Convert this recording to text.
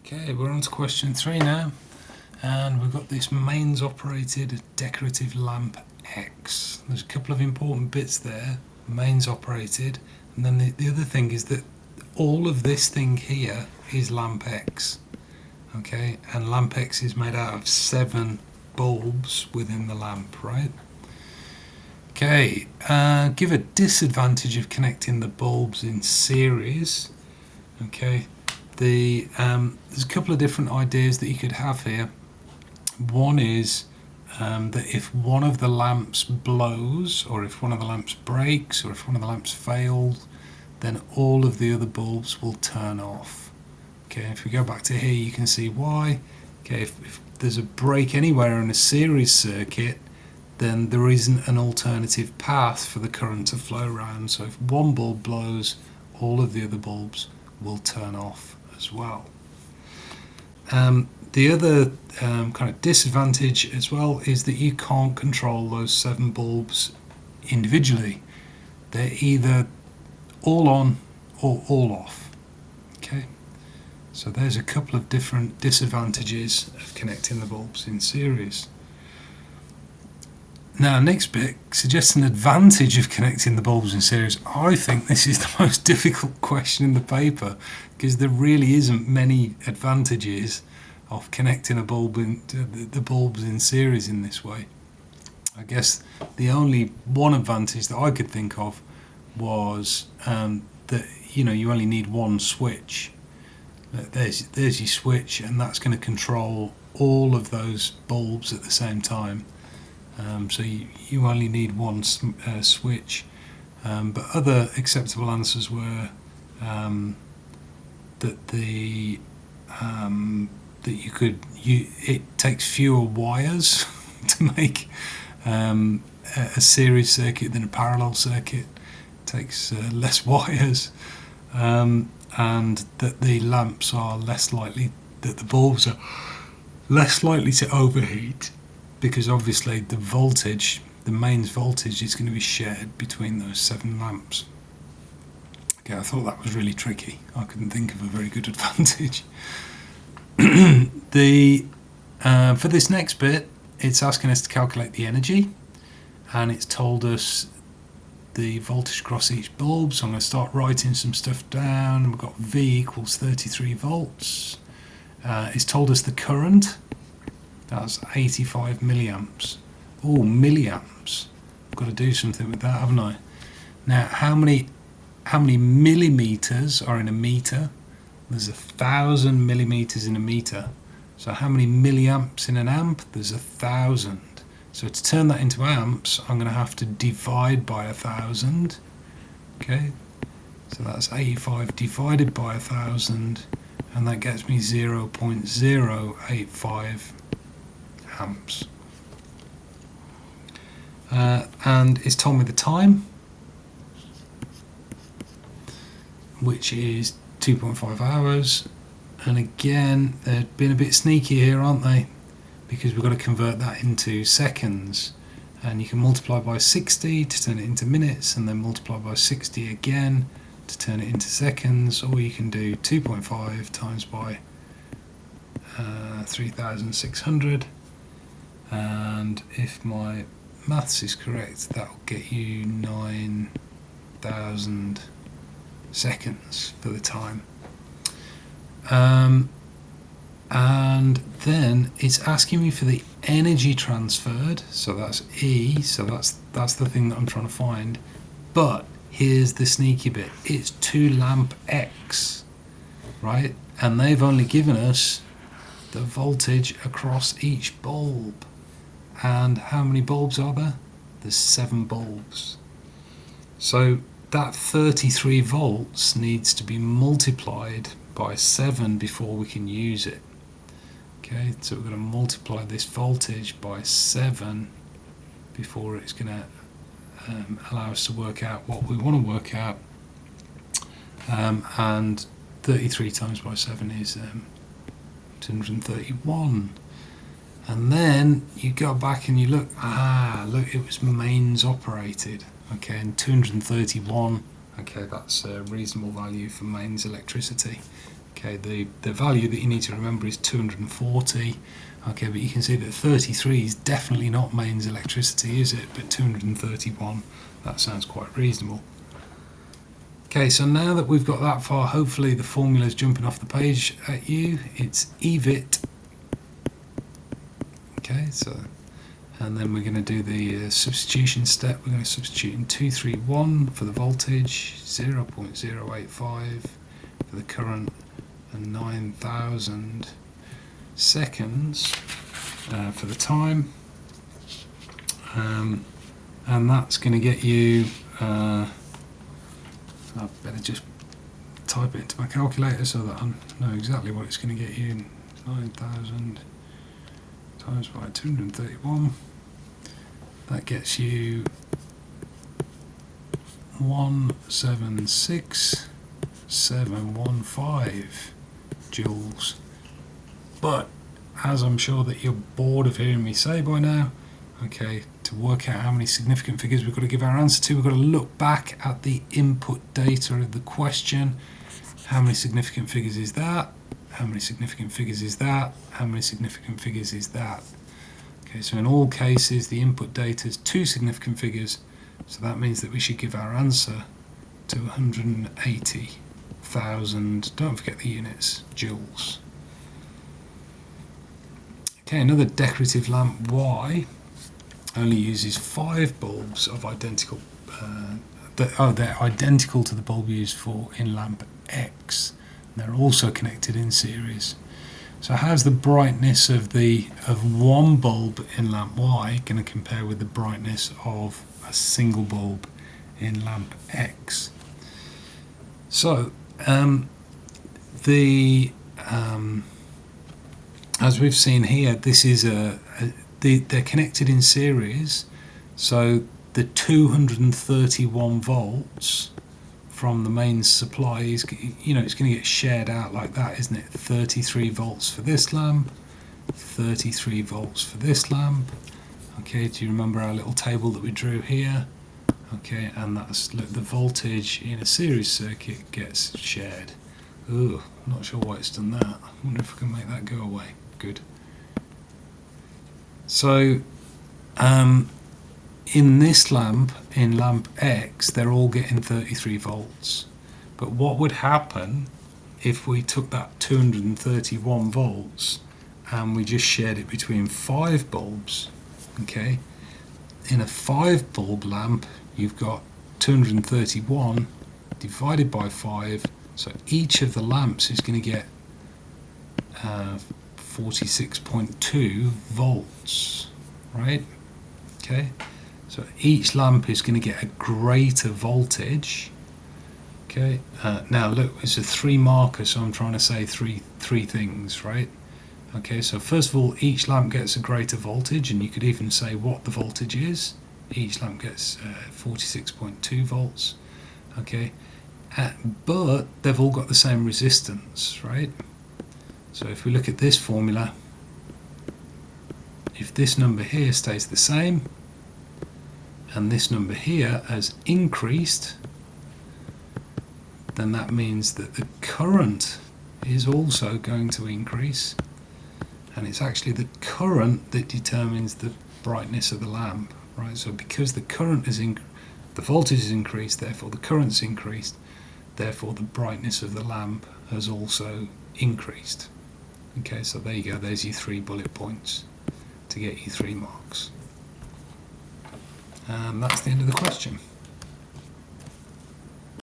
Okay, we're on to question 3 now, and we've got this mains operated decorative lamp X. There's a couple of important bits there, mains operated, and then the other thing is that all of this thing here is lamp X. Okay, and lamp X is made out of 7 bulbs within the lamp, right? Okay, give a disadvantage of connecting the bulbs in series. Okay, there's a couple of different ideas that you could have here. One is that if one of the lamps blows, or if one of the lamps breaks, or if one of the lamps fails, then all of the other bulbs will turn off. Okay, if we go back to here, you can see why. Okay, if there's a break anywhere in a series circuit, then there isn't an alternative path for the current to flow around. So if one bulb blows, all of the other bulbs will turn off as well. The other kind of disadvantage as well is that you can't control those 7 bulbs individually. They're either all on or all off. Okay, so there's a couple of different disadvantages of connecting the bulbs in series. Now, next bit suggests an advantage of connecting the bulbs in series. I think this is the most difficult question in the paper because there really isn't many advantages of connecting a bulb the bulbs in series in this way. I guess the only one advantage that I could think of was that you only need one switch. There's your switch, and that's going to control all of those bulbs at the same time. So you only need one switch, but other acceptable answers were that it takes fewer wires to make a series circuit than a parallel circuit. It takes less wires, and that the lamps are less likely, that the bulbs are less likely to overheat, because obviously the mains voltage is going to be shared between those 7 lamps. Okay, I thought that was really tricky. I couldn't think of a very good advantage. For this next bit, it's asking us to calculate the energy, and it's told us the voltage across each bulb. So I'm going to start writing some stuff down. We've got V equals 33 volts. It's told us the current. That's 85 milliamps. Oh, milliamps. I've got to do something with that, haven't I? Now, how many millimeters are in a meter? There's 1,000 millimeters in a meter. So how many milliamps in an amp? There's 1,000. So to turn that into amps, I'm going to have to divide by 1,000. Okay, so that's 85 divided by 1,000, and that gets me 0.085 amps. And it's told me the time, which is 2.5 hours. And again, they've been a bit sneaky here, aren't they? Because we've got to convert that into seconds, and you can multiply by 60 to turn it into minutes, and then multiply by 60 again to turn it into seconds, or you can do 2.5 times by 3,600, and if my maths is correct, that will get you 9,000 seconds for the time. And then it's asking me for the energy transferred, so that's E, so that's the thing that I'm trying to find. But here's the sneaky bit, it's 2 lamp X, right? And they've only given us the voltage across each bulb. And how many bulbs are there? There's 7 bulbs. So that 33 volts needs to be multiplied by 7 before we can use it. Okay, so we're going to multiply this voltage by 7 before it's going to allow us to work out what we want to work out. And 33 times by 7 is 231. And then you go back and you look, look, it was mains operated. Okay, and 231, okay, that's a reasonable value for mains electricity. Okay, the value that you need to remember is 240. Okay, but you can see that 33 is definitely not mains electricity, is it? But 231, that sounds quite reasonable. Okay, so now that we've got that far, hopefully the formula's jumping off the page at you. It's EVIT. Okay, so, and then we're going to do the substitution step. We're going to substitute in 231 for the voltage, 0.085 for the current, and 9,000 seconds for the time. And that's going to get you, I better just type it into my calculator so that I know exactly what it's going to get you. 9,000 times by 231, that gets you 176,715 joules. But as I'm sure that you're bored of hearing me say by now, okay, to work out how many significant figures we've got to give our answer to, we've got to look back at the input data of the question. How many significant figures is that? How many significant figures is that? How many significant figures is that? Okay, so in all cases the input data is 2 significant figures, so that means that we should give our answer to 180,000, don't forget the units, joules. Okay, another decorative lamp Y only uses 5 bulbs of identical, they're identical to the bulb used for in lamp X. They're also connected in series. So how's the brightness of one bulb in lamp Y going to compare with the brightness of a single bulb in lamp X? So as we've seen here, this is they're connected in series. So the 231 volts from the main supply is, it's going to get shared out like that, isn't it? 33 volts for this lamp, 33 volts for this lamp. Okay, do you remember our little table that we drew here? Okay, and that's, look, the voltage in a series circuit gets shared. Ooh, not sure why it's done that. I wonder if I can make that go away. Good. So, in this lamp, in lamp X, they're all getting 33 volts. But what would happen if we took that 231 volts and we just shared it between 5 bulbs? Okay, in a 5 bulb lamp, you've got 231 divided by 5, so each of the lamps is going to get 46.2 volts, right? Okay, so each lamp is going to get a greater voltage. Okay, now look, it's a 3 marker, so I'm trying to say three things, right? Okay, so first of all, each lamp gets a greater voltage, and you could even say what the voltage is. Each lamp gets 46.2 volts. Okay, but they've all got the same resistance, right? So if we look at this formula, if this number here stays the same and this number here has increased, then that means that the current is also going to increase, and it's actually the current that determines the brightness of the lamp, right? So because the current is the voltage is increased, therefore the current's increased, therefore the brightness of the lamp has also increased. Okay, so there you go, there's your 3 bullet points to get you 3 marks. And that's the end of the question.